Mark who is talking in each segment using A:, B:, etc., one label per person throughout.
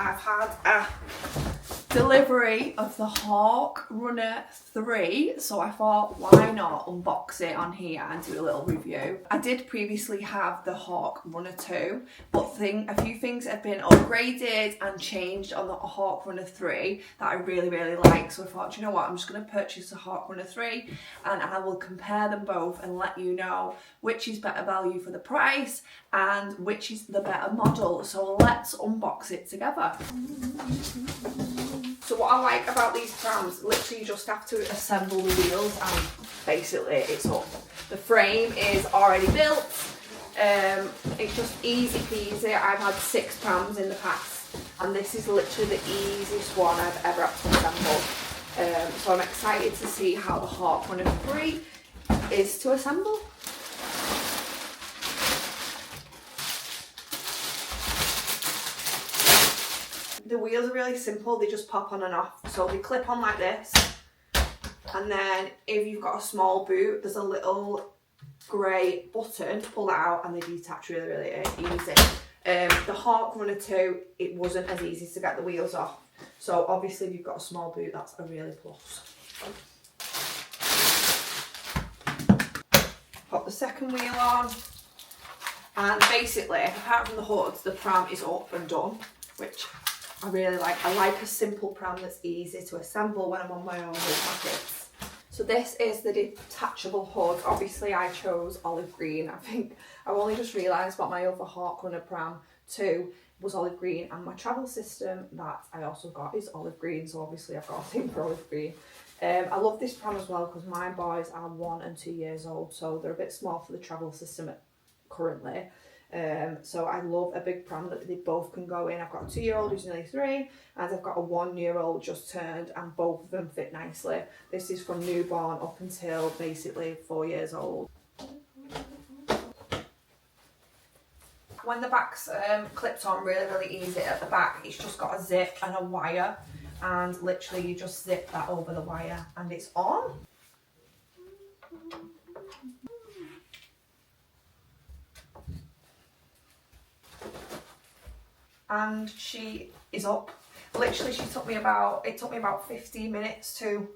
A: I've had a delivery of the Hauk Runner 3, so I thought why not unbox it on here and do a little review. I did previously have the Hauk Runner 2, but a few things have been upgraded and changed on the Hauk Runner 3 that I really like, so I thought, you know what, I'm just going to purchase the Hauk Runner 3 and I will compare them both and let you know which is better value for the price and which is the better model. So let's unbox it together. So what I like about these prams, literally you just have to assemble the wheels and basically it's up. The frame is already built. It's just easy peasy. I've had 6 prams in the past and this is literally the easiest one I've ever had to assemble. So I'm excited to see how the Hauk Runner 3 is to assemble. The wheels are really simple, they just pop on and off. So they clip on like this, and then if you've got a small boot, there's a little grey button to pull that out and they detach really easy. The Hauk Runner 2, it wasn't as easy to get the wheels off. So obviously if you've got a small boot, that's a really plus. Pop the second wheel on, and basically apart from the hoods, the pram is up and done, which I really like. I like a simple pram that's easy to assemble when I'm on my own with my kids. So this is the detachable hood. Obviously I chose olive green. I think I've only just realised what my other Hauk Runner pram 2 was olive green, and my travel system that I also got is olive green, so obviously I've got a thing for olive green. I love this pram as well because my boys are 1 and 2 years old, so they're a bit small for the travel system currently. So I love a big pram that they both can go in. I've got a 2-year-old who's nearly 3 and I've got a 1-year-old just turned, and both of them fit nicely. This is from newborn up until basically 4 years old. When the back's clipped on really easy at the back, it's just got a zip and a wire, and literally you just zip that over the wire and it's on. And she is up. Literally it took me about 15 minutes to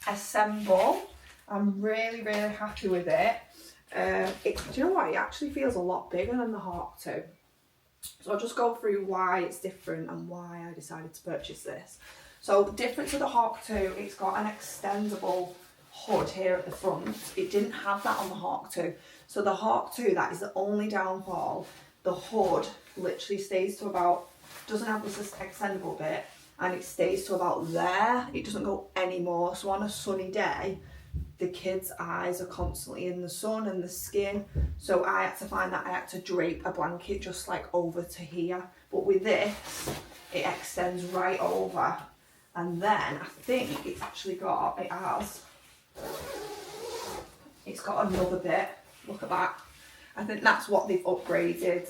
A: assemble. I'm really happy with it. Do you know what, it actually feels a lot bigger than the Hauk 2. So I'll just go through why it's different and why I decided to purchase this. So different to the Hauk 2, it's got an extendable hood here at the front. It didn't have that on the Hauk 2. So the Hauk 2, that is the only downfall. The hood literally stays to about, doesn't have this extendable bit, and it stays to about there. It doesn't go anymore. So on a sunny day, the kids' eyes are constantly in the sun and the skin. So I had to find that I had to drape a blanket just like over to here. But with this, it extends right over. And then I think it's actually got, it's got another bit. Look at that. I think that's what they've upgraded.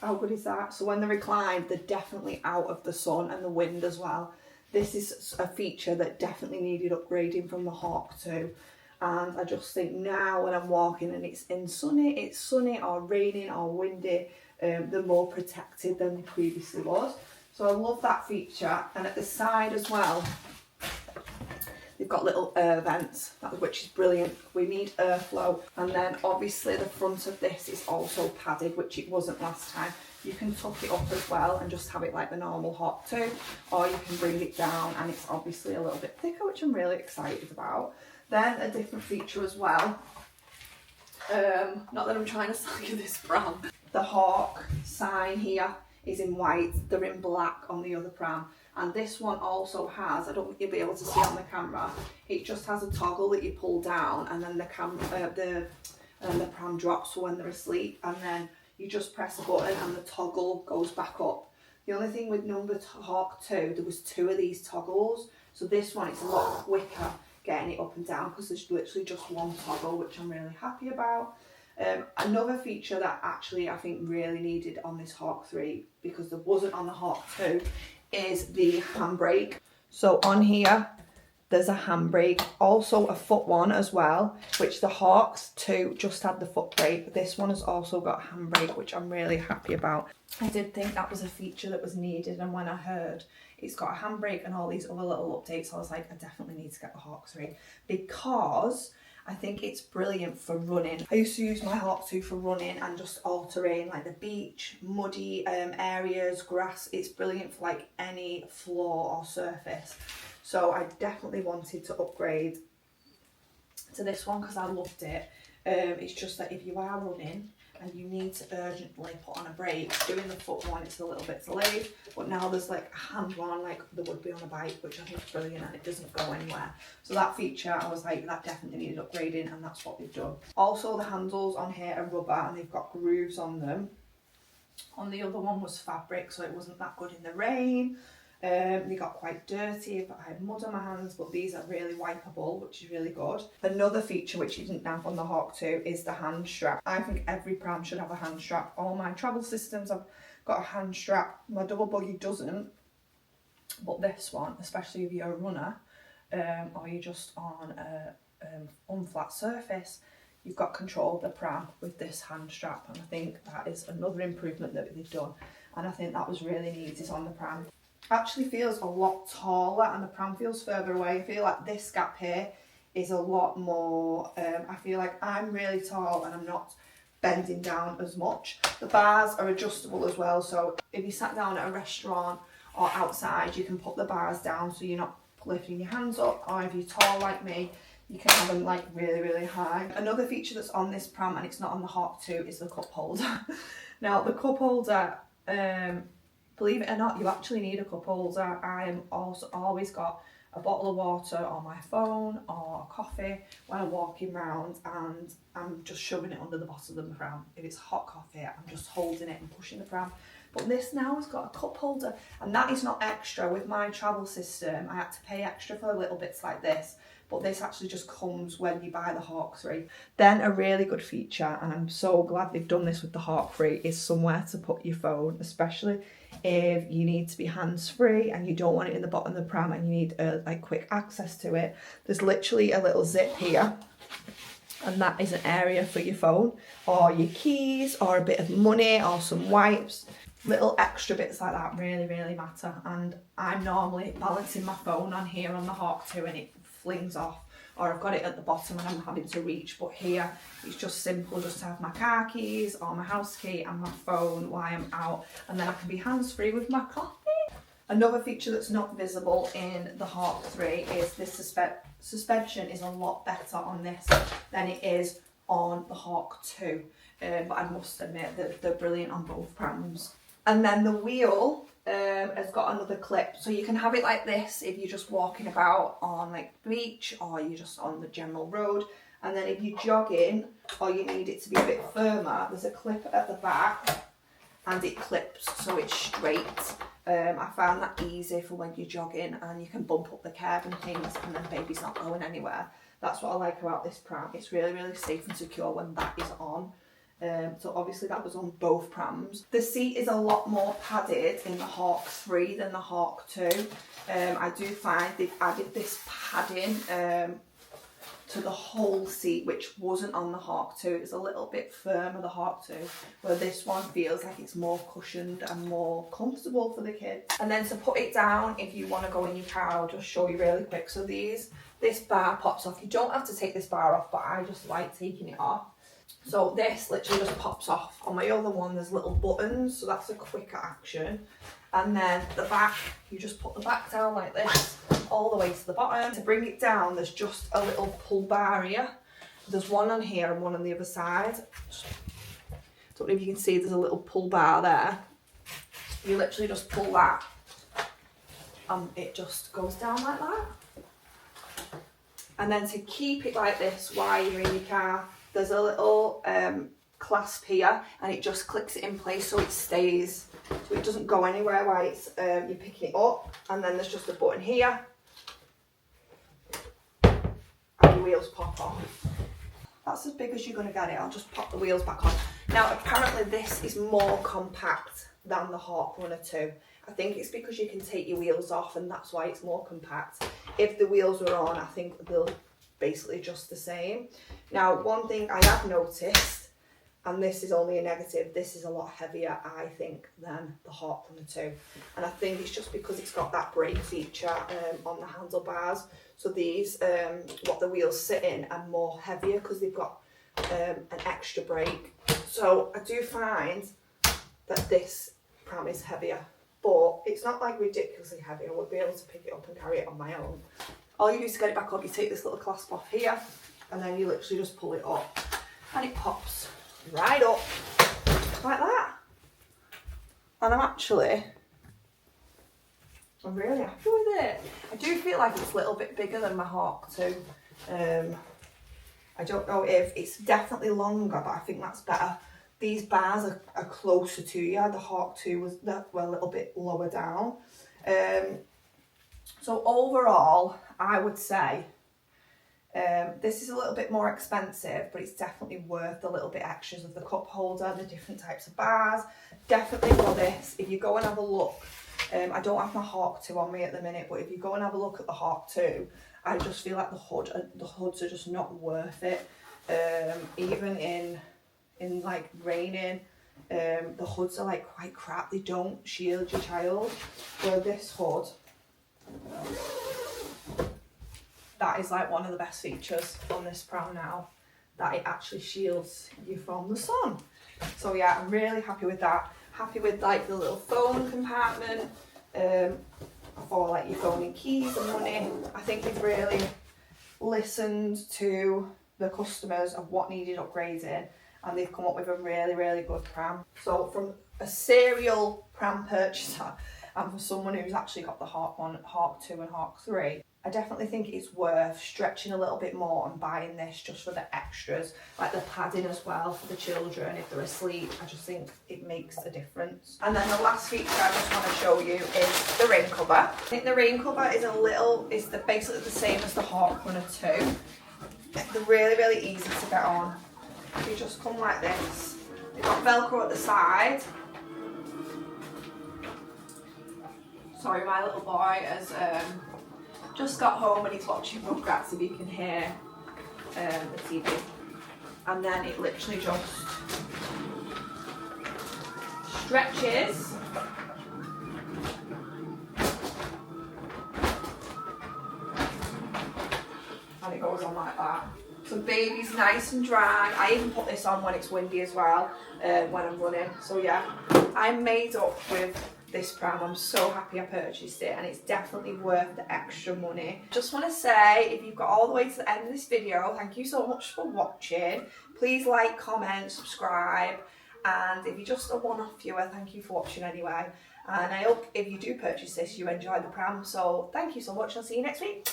A: How good is that? So when they're reclined, they're definitely out of the sun and the wind as well. This is a feature that definitely needed upgrading from the Hauk 2. And I just think now when I'm walking and it's sunny or raining or windy, they're more protected than they previously was. So I love that feature. And at the side as well, they've got little air vents, which is brilliant. We need airflow. And then obviously the front of this is also padded, which it wasn't last time. You can tuck it up as well and just have it like the normal Hauk 2, or you can bring it down and it's obviously a little bit thicker, which I'm really excited about. Then a different feature as well. Not that I'm trying to sell you this pram. The Hauk sign here is in white. They're in black on the other pram. And this one also has, I don't think you'll be able to see on the camera, it just has a toggle that you pull down, and then the pram drops for when they're asleep, and then you just press a button and the toggle goes back up. The only thing with number Hauk 2, there was 2 of these toggles, so this one it's a lot quicker getting it up and down because there's literally just one toggle, which I'm really happy about. Another feature that actually I think really needed on this Hauk 3, because there wasn't on the Hauk 2, is the handbrake. So on here, There's a handbrake, also a foot one as well, which the Hawks 2 just had the foot brake. This one has also got a handbrake, which I'm really happy about. I did think that was a feature that was needed, and when I heard it's got a handbrake and all these other little updates, I was like, I definitely need to get the Hauk 3 because I think it's brilliant for running. I used to use my Hauk 2 for running and just all terrain, like the beach, muddy areas, grass. It's brilliant for like any floor or surface. So I definitely wanted to upgrade to this one because I loved it. It's just that if you are running and you need to urgently put on a brake, doing the foot one, it's a little bit delayed. But now there's like a hand one like there would be on a bike, which I think is brilliant, and it doesn't go anywhere. So that feature, I was like, that definitely needed upgrading, and that's what we've done. Also, the handles on here are rubber and they've got grooves on them. On the other one was fabric, so it wasn't that good in the rain. They got quite dirty, but I had mud on my hands, but these are really wipeable, which is really good. Another feature which you didn't have on the Hauk 2 is the hand strap. I think every pram should have a hand strap. All my travel systems have got a hand strap. My double buggy doesn't, but this one, especially if you're a runner or you're just on a unflat surface, you've got control of the pram with this hand strap, and I think that is another improvement that they've done, and I think that was really needed on the pram. Actually feels a lot taller and the pram feels further away. I feel like this gap here is a lot more, I feel like I'm really tall and I'm not bending down as much. The bars are adjustable as well, so if you sat down at a restaurant or outside, you can put the bars down so you're not lifting your hands up, or if you're tall like me, you can have them like really, really high. Another feature that's on this pram, and it's not on the Hauk 2, is the cup holder. Now the cup holder, believe it or not, you actually need a cup holder. I'm also always got a bottle of water or my phone or coffee when I'm walking around, and I'm just shoving it under the bottom of the pram. If it's hot coffee, I'm just holding it and pushing the pram. But this now has got a cup holder, and that is not extra. With my travel system, I had to pay extra for little bits like this, but this actually just comes when you buy the Hauk 3. Then a really good feature, and I'm so glad they've done this with the Hauk 3, is somewhere to put your phone, especially if you need to be hands-free and you don't want it in the bottom of the pram and you need like quick access to it. There's literally a little zip here, and that is an area for your phone or your keys or a bit of money or some wipes. Little extra bits like that really, really matter, and I'm normally balancing my phone on here on the Hauk 2 and it flings off, or I've got it at the bottom and I'm having to reach, but here it's just simple just to have my car keys or my house key and my phone while I'm out, and then I can be hands-free with my coffee. Another feature that's not visible in the Hauk 3 is this suspension is a lot better on this than it is on the Hauk 2, but I must admit that they're brilliant on both prams. And then the wheel has got another clip, so you can have it like this if you're just walking about on like the beach or you're just on the general road, and then if you're jogging or you need it to be a bit firmer, there's a clip at the back and it clips so it's straight. I found that easy for when you're jogging and you can bump up the curb and things and then baby's not going anywhere. That's what I like about this pram. It's really, really safe and secure when that is on. So obviously that was on both prams. The seat is a lot more padded in the Hauk 3 than the Hauk 2. I do find they've added this padding to the whole seat, which wasn't on the Hauk 2. It's a little bit firmer, the Hauk 2, where this one feels like it's more cushioned and more comfortable for the kids. And then to put it down, if you want to go in your car, I'll just show you really quick. So this bar pops off. You don't have to take this bar off, but I just like taking it off. So this literally just pops off. On my other one there's little buttons, so that's a quicker action. And then the back, you just put the back down like this, all the way to the bottom. To bring it down, there's just a little pull bar here. There's one on here and one on the other side. Don't know if you can see, there's a little pull bar there. You literally just pull that and it just goes down like that. And then to keep it like this while you're in your car, there's a little clasp here and it just clicks it in place so it stays, so it doesn't go anywhere while it's, you're picking it up. And then there's just a button here and the wheels pop off. That's as big as you're going to get it. I'll just pop the wheels back on. Now apparently this is more compact than the Hauk Runner 2. I think it's because you can take your wheels off and that's why it's more compact. If the wheels were on, I think they'll basically just the same. Now, one thing I have noticed, and this is only a negative, this is a lot heavier, I think, than the Hauk Runner 2. And I think it's just because it's got that brake feature on the handlebars. So these, what the wheels sit in, are more heavier because they've got an extra brake. So I do find that this Pram is heavier, but it's not like ridiculously heavy. I would be able to pick it up and carry it on my own. All you do is get it back up, you take this little clasp off here, and then you literally just pull it up, and it pops right up, like that. And I'm really happy with it. I do feel like it's a little bit bigger than my Hauk 2. I don't know if it's definitely longer, but I think that's better. These bars are closer to you. The Hauk 2 was a little bit lower down. So overall, I would say this is a little bit more expensive, but it's definitely worth the little bit extras of the cup holder, the different types of bars. Definitely for this, if you go and have a look, I don't have my Hauk 2 on me at the minute, but if you go and have a look at the Hauk 2, I just feel like the hoods are just not worth it. Even in like raining, the hoods are like quite crap. They don't shield your child. Where this hood, that is like one of the best features on this Pram now, that it actually shields you from the sun. So yeah, I'm really happy with that. Happy with like the little phone compartment for like your phone and keys and money. I think they've really listened to the customers of what needed upgrading, and they've come up with a really, really good Pram. So from a serial Pram purchaser, and for someone who's actually got the Hauk 1, Hauk 2 and Hauk 3, I definitely think it's worth stretching a little bit more and buying this just for the extras, like the padding as well for the children if they're asleep. I just think it makes a difference. And then the last feature I just want to show you is the rain cover. I think the rain cover is basically the same as the Hauk Runner 2. They're really, really easy to get on. You just come like this. They've got Velcro at the side. Sorry, my little boy has just got home and he's watching Rugrats, if you can hear the TV. And then it literally just stretches. And it goes on like that. So baby's nice and dry. I even put this on when it's windy as well, when I'm running. So yeah, I'm made up with this Pram. I'm so happy I purchased it, and it's definitely worth the extra money. Just want to say, if you've got all the way to the end of this video, thank you so much for watching. Please like, comment, subscribe, and if you're just a one-off viewer, thank you for watching anyway. And I hope if you do purchase this, you enjoy the Pram. So thank you so much. I'll see you next week.